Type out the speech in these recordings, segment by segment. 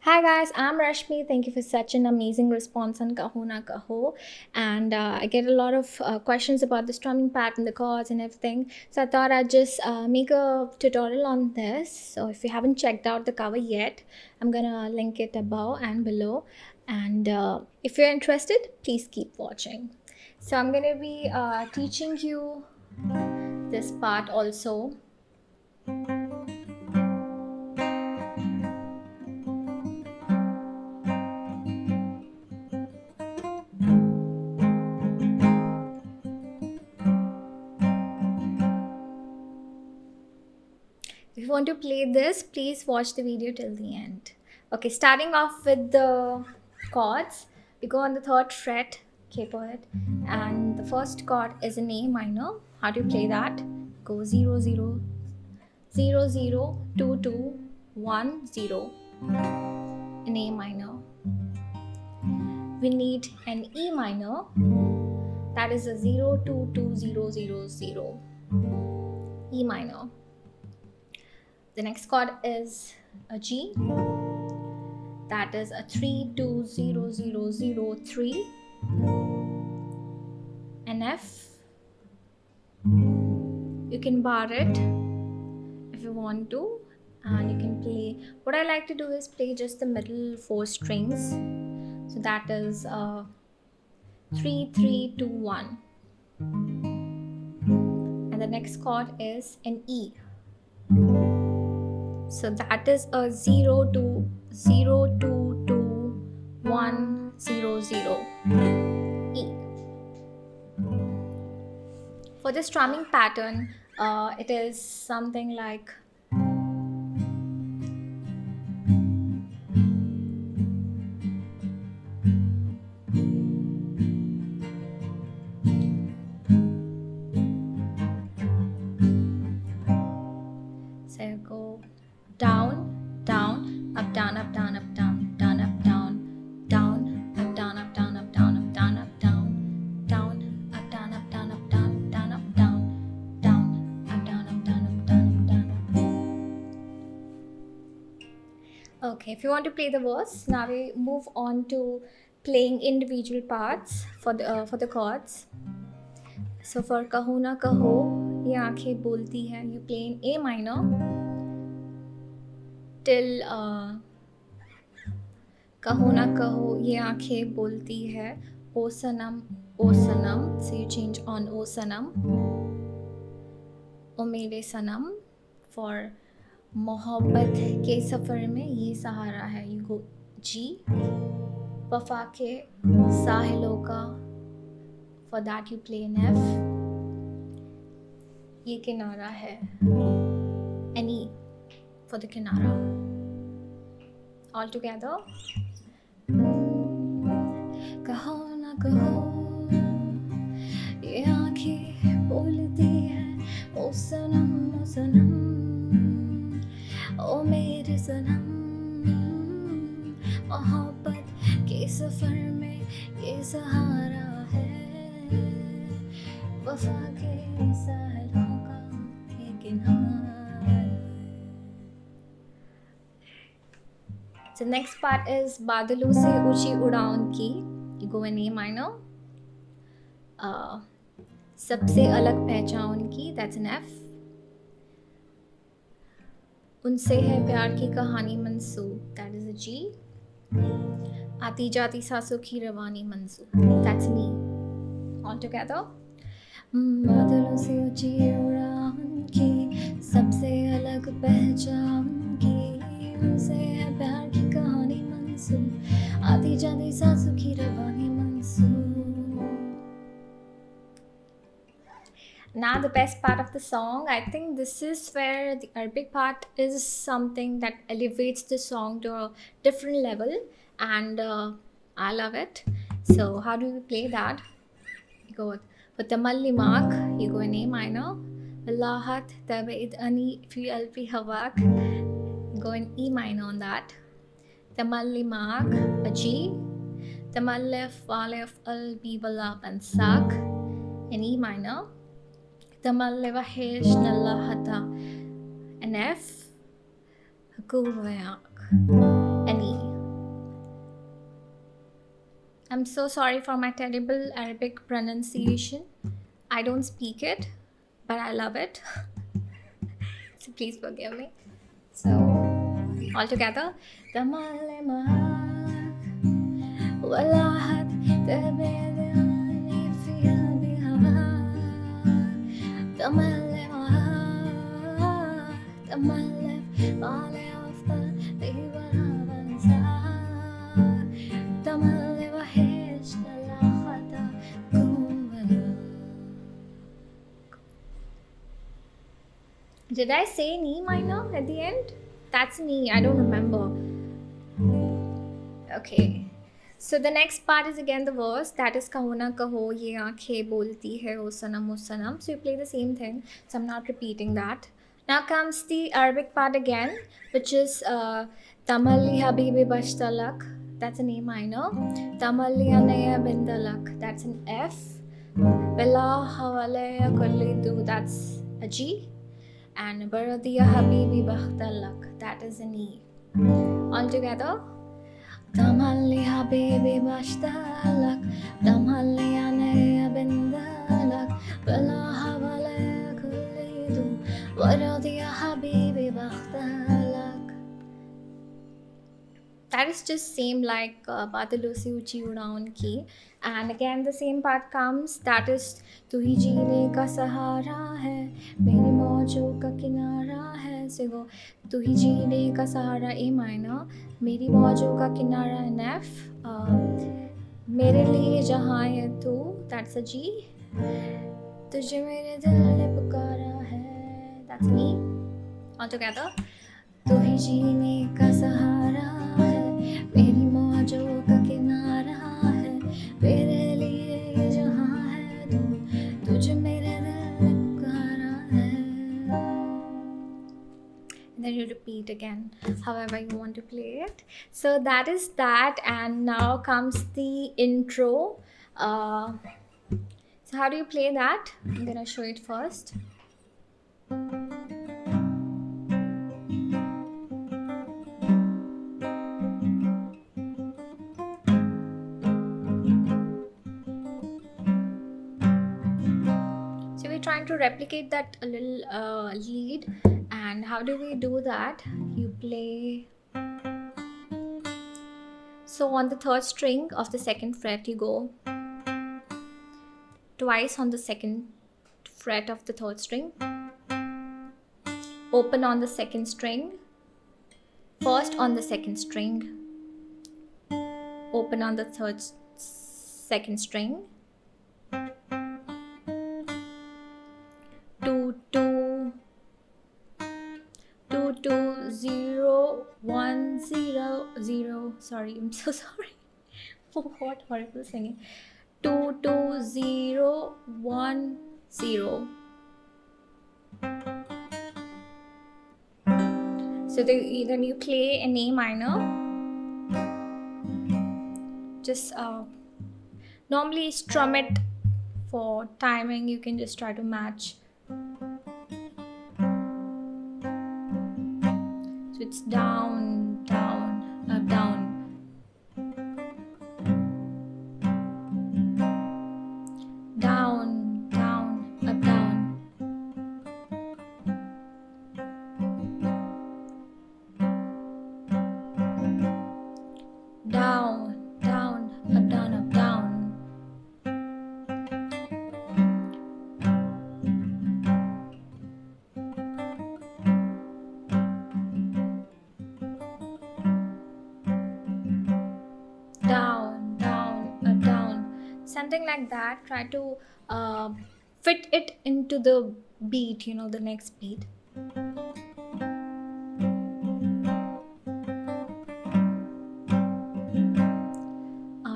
Hi guys, I'm Rashmi. Thank you for such an amazing response on Kaho Na Kaho. And I get a lot of questions about the strumming pattern, the chords, and everything. So I thought I'd just make a tutorial on this. So if you haven't checked out the cover yet, I'm gonna link it above and below. And if you're interested, please keep watching. So I'm gonna be teaching you this part also. If you want to play this, please watch the video till the end. Okay, starting off with the chords, we go on the 3rd fret, capo it, and the first chord is an A minor. How do you play that? Go 0 0 0 0 2 2 1 0 in A minor. We need an E minor, that is a 0 2 2 0 0 0 E minor. The next chord is a G, that is a 3 2 0 0 0 3, an F. You can bar it if you want to, and you can play. What I like to do is play just the middle 4 strings. So that is 3 3 2 1, and the next chord is an E. So that is a 0 2 0 2 2 1 0 0 E. For the strumming pattern, it is something like so go down, down, up, down, up, down, up, down, down, up, down, down, up, down, up, down, up, down, up, down, up, down, down, up, down, up, down, up, down, down, up, down, down, up, down, up, down, up, down, up, down, up. Okay, if you want to play the verse, now we move on to playing individual parts for the chords. So for Kaho Na Kaho, ये आँखें बोलती है, you play in A minor till कहो ना कहो ये आंखें बोलती है ओ सनम, so you change on ओ सनम, ओ मेरे सनम. for मोहब्बत के सफ़र में ये सहारा है, you go G. वफा के साहिलों का, for that you play an F. ये किनारा है, an E for the kinara. All together. कहो ना कहो ये आँखें बोलती है ओ सनम, ओ सनम, ओ मेरे सनम. मोहब्बत के सफ़र में ये सहारा है, वफा के साहिलों का ये किनारा. So next part is बादलों से ऊंची उड़ान की. You go in A minor. सबसे अलग पहचान की, that's an F. उनसे है प्यार की कहानी मंसूब, that is a G. आती जाती सांसों की रवानी मंसूब, that's an E. All together. बादलों से ऊंची उड़ान की, सबसे अलग पहचान की, उनसे है प्यार की कहानी मंसूब, आती जाती सांसों की रवानी मंसूब. Now the best part of the song, I think this is where the Arabic part is something that elevates the song to a different level, and I love it. So how do we play that? You go with the Malli mark, you go in A minor. Lahat tabaid ani fi albi hawak, go in E minor on that. The Malli mark, a G. The Mallif walif albi walab and sak in E minor. The Malli wahish nallahata, an F. Hakuwayak, an E. I'm so sorry for my terrible Arabic pronunciation. I don't speak it, but I love it. So please forgive me. So, all together. ولاحت تبعدني فيها بهواك تملي معاك تملي طالع أفكار ولا بنساك تملي وحش لا خطا Did I say knee minor at the end? That's knee, I don't remember. Okay. So the next part is again the verse, that is Kaho Na Kaho, ye aankhein bolti hai o sanam. So you play the same thing, so I'm not repeating that. Now comes the Arabic part again, which is Tamalli Habibi Bashtalak, that's an A minor. Tamalli Anaya Bindalak, that's an F. Bella Hawalaya Kullidu, that's a G. And Baradiya Habibi Bakhtalak, that is an E. All together. Tamalli Habibi Bashtalak, Tamalli Anaya Bindalak, Bella Hawalaya Kullidu, Baradiya Habibi Bakhtalak. That is just same like Badalu se uchi udaun ki. And again the same part comes, that is Tu hi jeene ka sahara hai, meri maujon ka kinara hai. So you go Tu hi jeene ka sahara A minor, meri maujon ka kinara an F, mere liye jahan hai tu, that's a G. Tujhe mere dil ne pukara hai, that's an E. All together. Tu hi jeene ka sahara hai, meri maujon ka kinara hai, mere liye ye jahan hai tu, tujhe mere dil ne pukara hai. And then you repeat again however you want to play it. So that is that, and now comes the intro. So how do you play that? I'm gonna show it first. Trying to replicate that a little lead, and how do we do that? You play, so on the third string of the second fret you go twice on the second fret of the third string, open on the second string, first on the second string, open on the second string, 2 2 2 2 0 1 0 0. Sorry, I'm so sorry. What horrible singing. 2 2 0 1 0. So then you play an A minor. Just normally strum it for timing. You can just try to match. So it's down, down, up, down. Down, down, up, down. Down, down, up, down, up, down. Down, down, up, down. Something like that. Try to fit it into the beat, the next beat.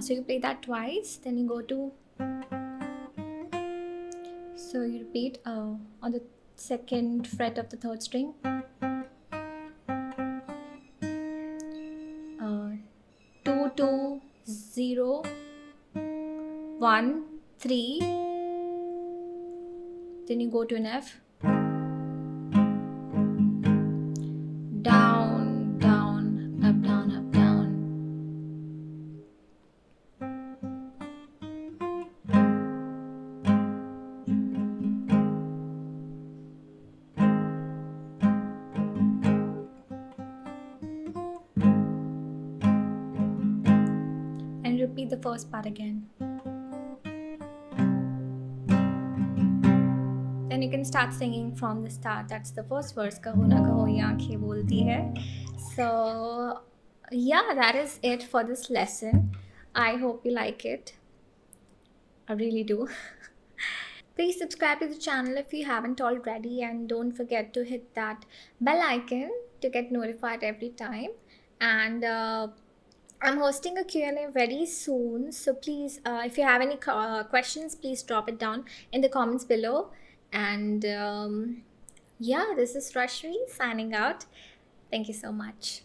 So you play that twice, then you go to, so you repeat on the second fret of the third string, 2 2 0 1 3, then you go to an F, down, down, up, down, up, down. repeat the first part again. Then you can start singing from the start. That's the first verse. Kaho na kaho ye aankhein bolti hai. So yeah, that is it for this lesson. I hope you like it. I really do. Please subscribe to the channel if you haven't already, and don't forget to hit that bell icon to get notified every time. And I'm hosting a Q&A very soon, so please, if you have any questions, please drop it down in the comments below. And yeah, this is Rashmi signing out. Thank you so much.